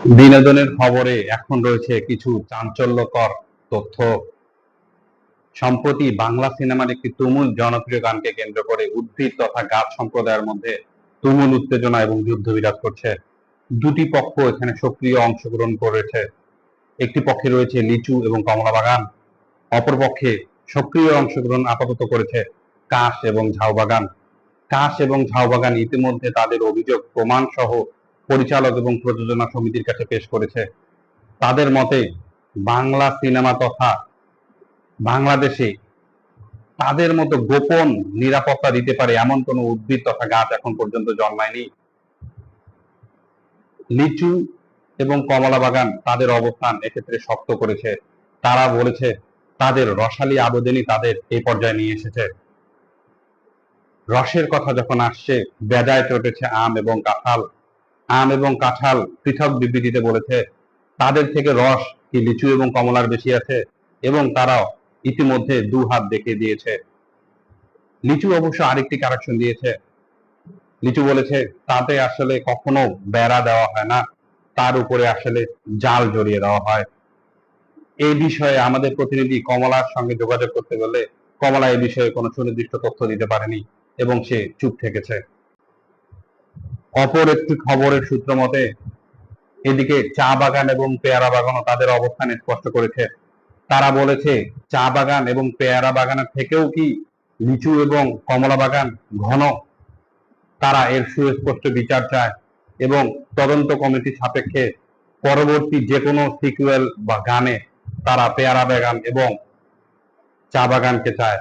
বিনোদনের খবরে এখন রয়েছে কিছু চাঞ্চল্যকর তথ্য। সম্প্রতি বাংলা সিনেমার একটি তুমুল জনপ্রিয় গানকে কেন্দ্র করে উদ্ভিদ তথা গাছ সম্প্রদায়ের মধ্যে তুমুল উত্তেজনা এবং যুদ্ধ বিরাজ করছে। দুটি পক্ষ এখানে সক্রিয় অংশগ্রহণ করেছে। একটি পক্ষে রয়েছে লিচু এবং কমলা বাগান, অপর পক্ষে সক্রিয় অংশগ্রহণ আপাতত করেছে কাশ এবং ঝাউ বাগান। কাশ এবং ঝাউ বাগান ইতিমধ্যে তাদের অভিযোগ প্রমাণ সহ পরিচালক এবং প্রযোজনা সমিতির কাছে পেশ করেছে। তাদের মতে বাংলা সিনেমা তথা বাংলাদেশে তাদের মতো গোপন নিরাপত্তা দিতে পারে এমন কোনো উদ্ভিদ তথা গাছ এখন পর্যন্ত জন্মায়নি। লিচু এবং কমলা বাগান তাদের অবস্থান এক্ষেত্রে শক্ত করেছে। তারা বলেছে তাদের রসালী আবেদনই তাদের এই পর্যায়ে নিয়ে এসেছে। রসের কথা যখন আসছে, বেজায় চটেছে আম এবং কাঁঠাল। আম এবং কাঁঠাল পৃথক বিবৃতিতে বলেছে তাদের থেকে রস কি লিচু এবং কমলার বেশি আছে, এবং তারাও ইতিমধ্যে দু হাত দেখিয়ে দিয়েছে। লিচু অবশ্য আরেকটি কারেকশন দিয়েছে। লিচু বলেছে তাতে আসলে কখনো বেড়া দেওয়া হয় না, তার উপরে আসলে জাল জড়িয়ে দেওয়া হয়। এই বিষয়ে আমাদের প্রতিনিধি কমলার সঙ্গে যোগাযোগ করতে বলে কমলা এই বিষয়ে কোনো সুনির্দিষ্ট তথ্য দিতে পারেনি এবং সে চুপ থেকেছে। অপর একটি খবরের সূত্র মতে এদিকে চা বাগান এবং পেয়ারা বাগানও তাদের অবস্থান স্পষ্ট করেছে। তারা বলেছে চা বাগান এবং পেয়ারা বাগানের থেকেও কি লিচু এবং কমলা বাগান ঘন। তারা এর সুস্পষ্ট বিচার চায় এবং তদন্ত কমিটি সাপেক্ষে পরবর্তী যে কোনো সিকুয়েল বা গানে তারা পেয়ারা বাগান এবং চা বাগানকে চায়।